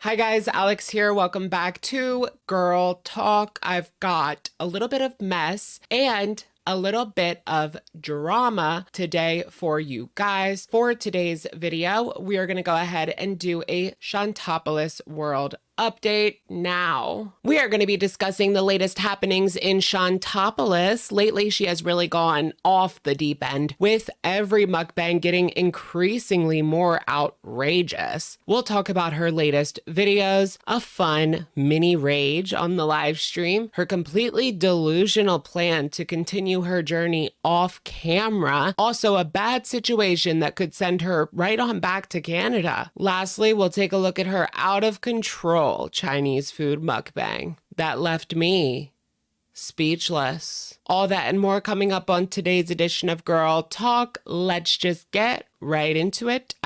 Hi guys, Alex here. Welcome back to Girl Talk. I've got a little bit of mess and a little bit of drama today for you guys. For today's video, we are going to go ahead and do a Shantopolis world update now. We are going to be discussing the latest happenings in Shantopolis. Lately, she has really gone off the deep end, with every mukbang getting increasingly more outrageous. We'll talk about her latest videos, a fun mini rage on the live stream, her completely delusional plan to continue her journey off camera, also a bad situation that could send her right on back to Canada. Lastly, we'll take a look at her out of control Chinese food mukbang that left me speechless. All that and more coming up on today's edition of Girl Talk. Let's just get right into it.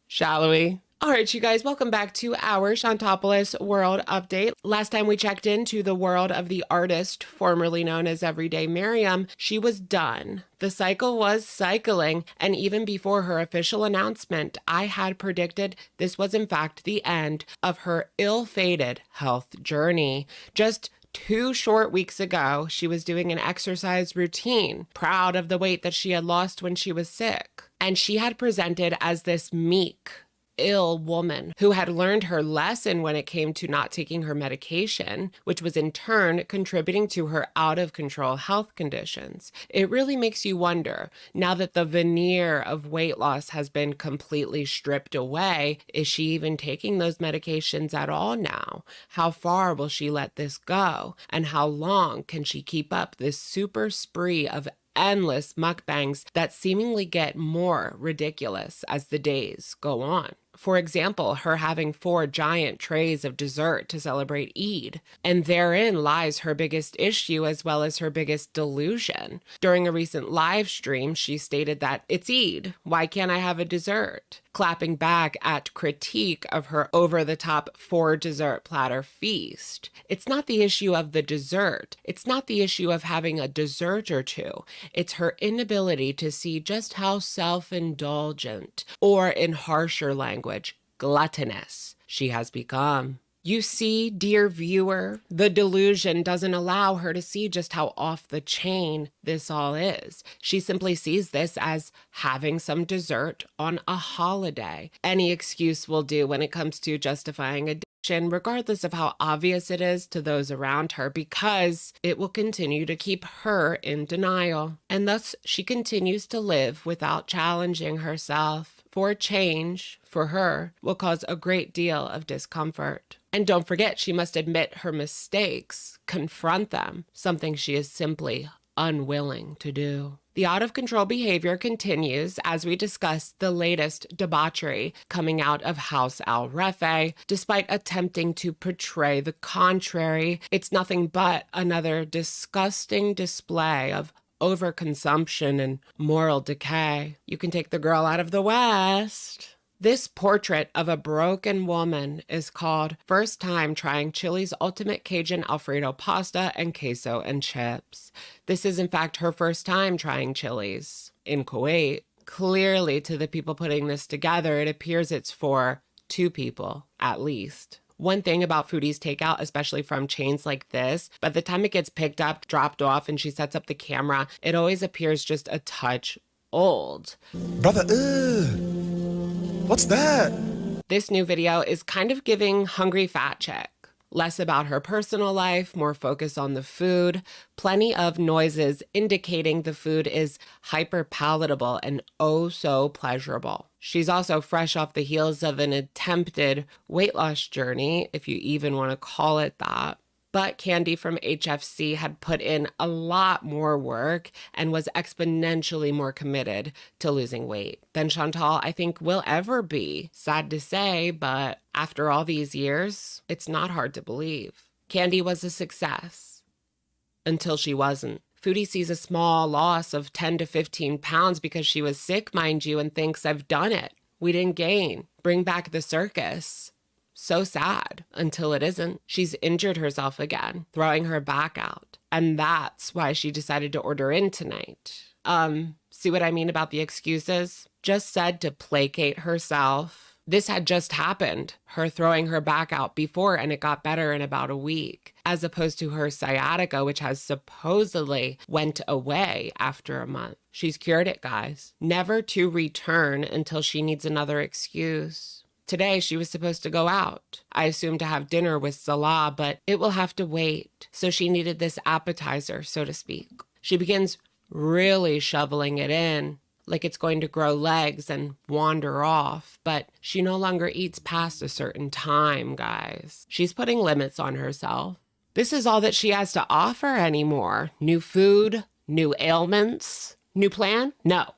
Shall we? All right, you guys, welcome back to our Shantopolis world update. Last time we checked into the world of the artist, formerly known as Everyday Miriam, she was done. The cycle was cycling, and even before her official announcement, I had predicted this was in fact the end of her ill-fated health journey. Just 2 short weeks ago, she was doing an exercise routine, proud of the weight that she had lost when she was sick. And she had presented as this meek, ill woman who had learned her lesson when it came to not taking her medication, which was in turn contributing to her out of control health conditions. It really makes you wonder, now that the veneer of weight loss has been completely stripped away, is she even taking those medications at all now? How far will she let this go? And how long can she keep up this super spree of endless mukbangs that seemingly get more ridiculous as the days go on? For example, her having 4 giant trays of dessert to celebrate Eid. And therein lies her biggest issue as well as her biggest delusion. During a recent live stream, she stated that it's Eid. Why can't I have a dessert? Clapping back at critique of her over-the-top 4 dessert platter feast. It's not the issue of the dessert. It's not the issue of having a dessert or two. It's her inability to see just how self-indulgent, or in harsher language, gluttonous, she has become. You see, dear viewer, the delusion doesn't allow her to see just how off the chain this all is. She simply sees this as having some dessert on a holiday. Any excuse will do when it comes to justifying addiction, regardless of how obvious it is to those around her, because it will continue to keep her in denial. And thus, she continues to live without challenging herself. For change, for her, will cause a great deal of discomfort. And don't forget, she must admit her mistakes, confront them, something she is simply unwilling to do. The out-of-control behavior continues as we discuss the latest debauchery coming out of House Al Refe. Despite attempting to portray the contrary, it's nothing but another disgusting display of overconsumption and moral decay. You can take the girl out of the West. This portrait of a broken woman is called First Time Trying Chili's Ultimate Cajun Alfredo Pasta and Queso and Chips. This is in fact her first time trying Chili's in Kuwait. Clearly, to the people putting this together, it appears it's for 2 people at least. One thing about Foodie's takeout, especially from chains like this, by the time it gets picked up, dropped off, and she sets up the camera, it always appears just a touch old. Brother, what's that? This new video is kind of giving hungry fat chick. Less about her personal life, more focus on the food. Plenty of noises indicating the food is hyper palatable and oh so pleasurable. She's also fresh off the heels of an attempted weight loss journey, if you even want to call it that. But Candy from HFC had put in a lot more work and was exponentially more committed to losing weight than Chantal, I think, will ever be. Sad to say, but after all these years, it's not hard to believe. Candy was a success until she wasn't. Foodie sees a small loss of 10 to 15 pounds because she was sick, mind you, and thinks, I've done it. We didn't gain. Bring back the circus. So sad, until it isn't. She's injured herself again, throwing her back out. And that's why she decided to order in tonight. See what I mean about the excuses? Just said to placate herself. This had just happened, her throwing her back out before, and it got better in about a week, as opposed to her sciatica, which has supposedly went away after a month. She's cured it, guys. Never to return until she needs another excuse. Today, she was supposed to go out. I assumed to have dinner with Salah, but it will have to wait. So she needed this appetizer, so to speak. She begins really shoveling it in, like it's going to grow legs and wander off. But she no longer eats past a certain time, guys. She's putting limits on herself. This is all that she has to offer anymore. New food, new ailments, new plan? No.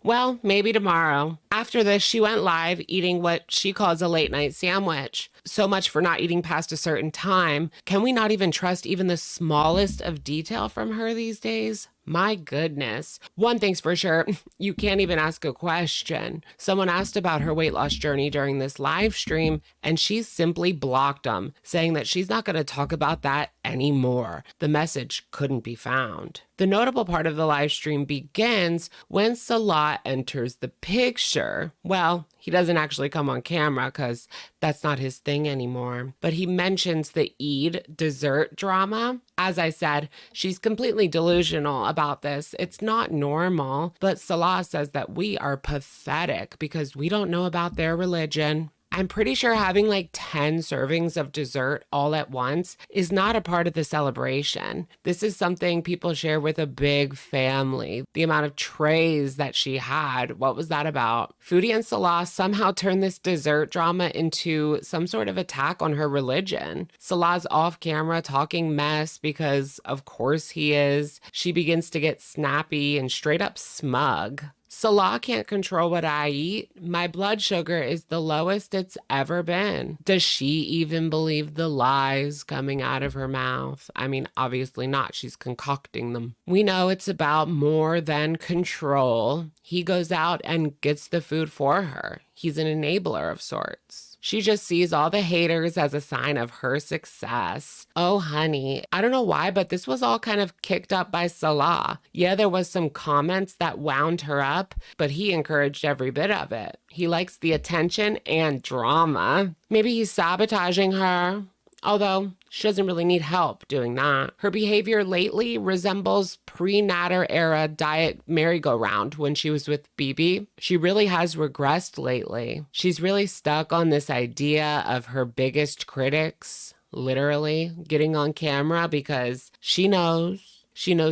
Well, maybe tomorrow. After this, she went live eating what she calls a late night sandwich. So much for not eating past a certain time. Can we not even trust even the smallest of detail from her these days? My goodness. One thing's for sure, you can't even ask a question. Someone asked about her weight loss journey during this live stream, and she simply blocked them, saying that she's not going to talk about that anymore. The message couldn't be found. The notable part of the live stream begins when Salah enters the picture. Well, he doesn't actually come on camera because that's not his thing anymore. But he mentions the Eid dessert drama. As I said, she's completely delusional about this. It's not normal. But Salah says that we are pathetic because we don't know about their religion. I'm pretty sure having like 10 servings of dessert all at once is not a part of the celebration. This is something people share with a big family. The amount of trays that she had, what was that about? Foodie and Salah somehow turned this dessert drama into some sort of attack on her religion. Salah's off camera talking mess because of course he is. She begins to get snappy and straight up smug. Salah can't control what I eat. My blood sugar is the lowest it's ever been. Does she even believe the lies coming out of her mouth? I mean, obviously not. She's concocting them. We know it's about more than control. He goes out and gets the food for her. He's an enabler of sorts. She just sees all the haters as a sign of her success. Oh, honey, I don't know why, but this was all kind of kicked up by Salah. Yeah, there was some comments that wound her up, but he encouraged every bit of it. He likes the attention and drama. Maybe he's sabotaging her. Although she doesn't really need help doing that. Her behavior lately resembles pre-Natter era diet merry-go-round when she was with BB. She really has regressed lately. She's really stuck on this idea of her biggest critics, literally, getting on camera because she knows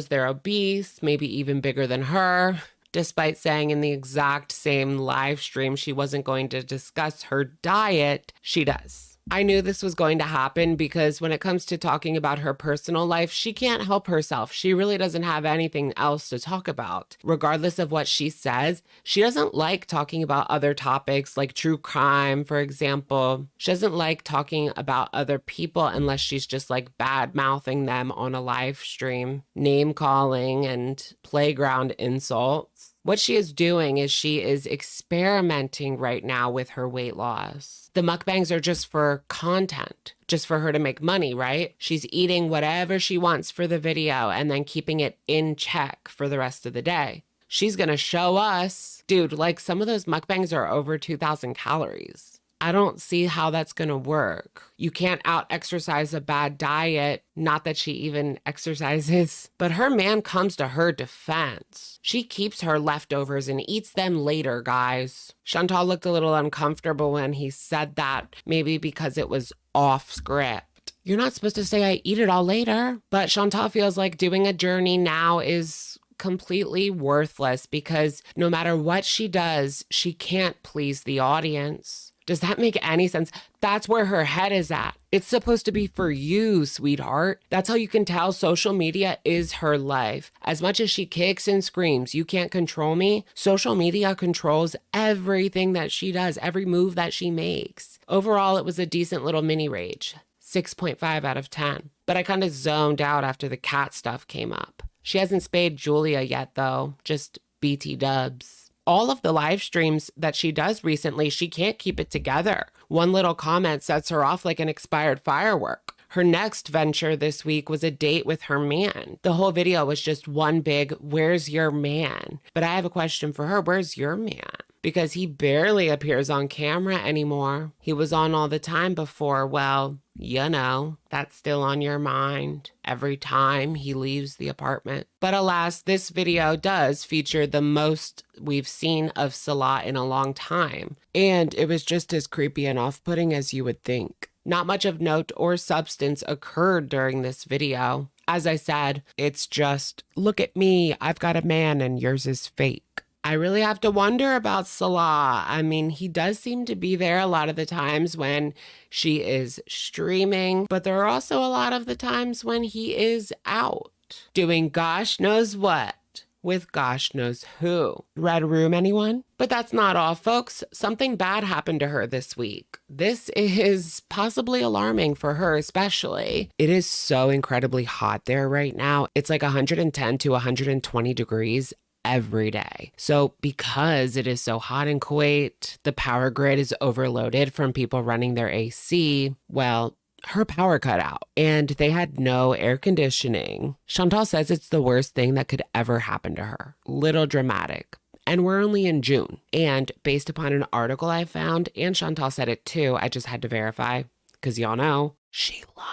they're obese, maybe even bigger than her. Despite saying in the exact same live stream she wasn't going to discuss her diet, she does. I knew this was going to happen because when it comes to talking about her personal life, she can't help herself. She really doesn't have anything else to talk about. Regardless of what she says, she doesn't like talking about other topics like true crime, for example. She doesn't like talking about other people unless she's just like bad-mouthing them on a live stream, name-calling and playground insults. What she is doing is she is experimenting right now with her weight loss. The mukbangs are just for content, just for her to make money, right? She's eating whatever she wants for the video and then keeping it in check for the rest of the day. She's gonna show us, dude, like some of those mukbangs are over 2,000 calories. I don't see how that's gonna work. You can't out-exercise a bad diet, not that she even exercises, but her man comes to her defense. She keeps her leftovers and eats them later, guys. Chantal looked a little uncomfortable when he said that, maybe because it was off script. You're not supposed to say I eat it all later. But Chantal feels like doing a journey now is completely worthless because no matter what she does, she can't please the audience. Does that make any sense? That's where her head is at. It's supposed to be for you, sweetheart. That's how you can tell social media is her life. As much as she kicks and screams, you can't control me, social media controls everything that she does, every move that she makes. Overall, it was a decent little mini rage. 6.5 out of 10. But I kind of zoned out after the cat stuff came up. She hasn't spayed Julia yet, though. Just BT dubs. All of the live streams that she does recently, she can't keep it together. One little comment sets her off like an expired firework. Her next venture this week was a date with her man. The whole video was just one big, where's your man? But I have a question for her. Where's your man? because he barely appears on camera anymore. He was on all the time before. Well, you know, that's still on your mind every time he leaves the apartment. But alas, this video does feature the most we've seen of Salah in a long time. And it was just as creepy and off-putting as you would think. Not much of note or substance occurred during this video. As I said, it's just, look at me, I've got a man and yours is fake. I really have to wonder about Salah. I mean, he does seem to be there a lot of the times when she is streaming, but there are also a lot of the times when he is out doing gosh knows what with gosh knows who. Red room, anyone? But that's not all, folks. Something bad happened to her this week. This is possibly alarming for her especially. It is so incredibly hot there right now. It's like 110 to 120 degrees every day. So because it is so hot in Kuwait, the power grid is overloaded from people running their AC. Well, her power cut out and they had no air conditioning. Chantal says it's the worst thing that could ever happen to her. Little dramatic. And we're only in June. And based upon an article I found, and Chantal said it too, I just had to verify, because y'all know, she lies.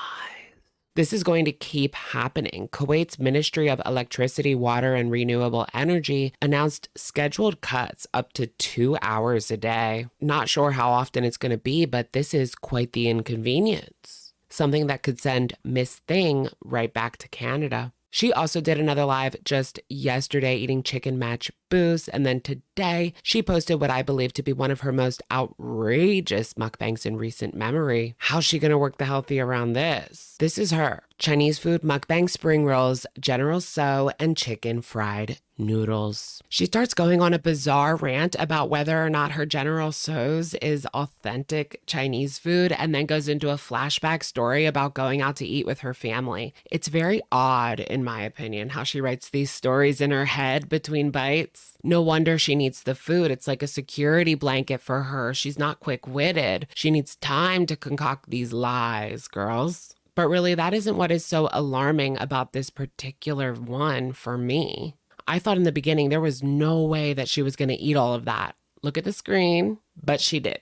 This is going to keep happening. Kuwait's Ministry of Electricity, Water, and Renewable Energy announced scheduled cuts up to 2 hours a day. Not sure how often it's going to be, but this is quite the inconvenience. Something that could send Miss Thing right back to Canada. She also did another live just yesterday eating chicken match boost, and then today she posted what I believe to be one of her most outrageous mukbangs in recent memory. How's she gonna work the healthy around this? This is her. Chinese food mukbang spring rolls, General Tso, and chicken fried noodles. She starts going on a bizarre rant about whether or not her General Tso's is authentic Chinese food, and then goes into a flashback story about going out to eat with her family. It's very odd, in my opinion, how she writes these stories in her head between bites. No wonder she needs the food. It's like a security blanket for her. She's not quick-witted. She needs time to concoct these lies, girls. But really, that isn't what is so alarming about this particular one for me. I thought in the beginning there was no way that she was going to eat all of that. Look at the screen, but she did.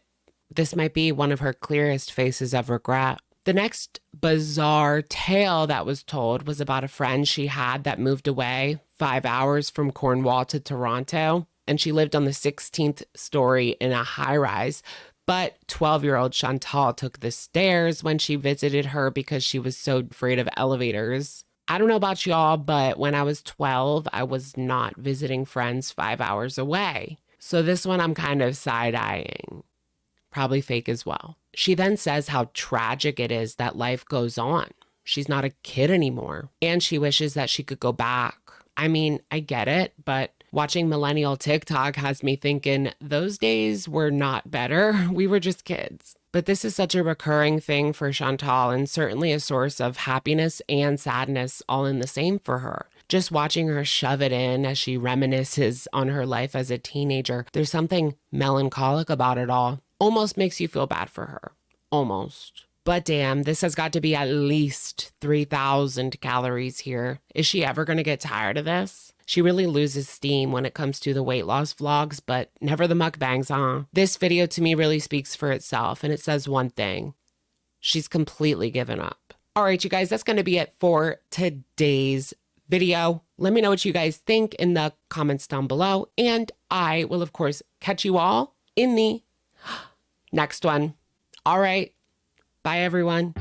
This might be one of her clearest faces of regret. The next bizarre tale that was told was about a friend she had that moved away 5 hours from Cornwall to Toronto, and she lived on the 16th story in a high-rise. But 12-year-old Chantal took the stairs when she visited her because she was so afraid of elevators. I don't know about y'all, but when I was 12, I was not visiting friends 5 hours away. So this one I'm kind of side-eyeing. Probably fake as well. She then says how tragic it is that life goes on. She's not a kid anymore, and she wishes that she could go back. I mean, I get it, but watching millennial TikTok has me thinking those days were not better. We were just kids. But this is such a recurring thing for Chantal, and certainly a source of happiness and sadness all in the same for her. Just watching her shove it in as she reminisces on her life as a teenager, there's something melancholic about it all. Almost makes you feel bad for her. Almost. But damn, this has got to be at least 3,000 calories here. Is she ever going to get tired of this? She really loses steam when it comes to the weight loss vlogs, but never the mukbangs, huh? This video to me really speaks for itself, and it says one thing. She's completely given up. All right, you guys, that's going to be it for today's video. Let me know what you guys think in the comments down below, and I will, of course, catch you all in the next one. All right. Bye, everyone.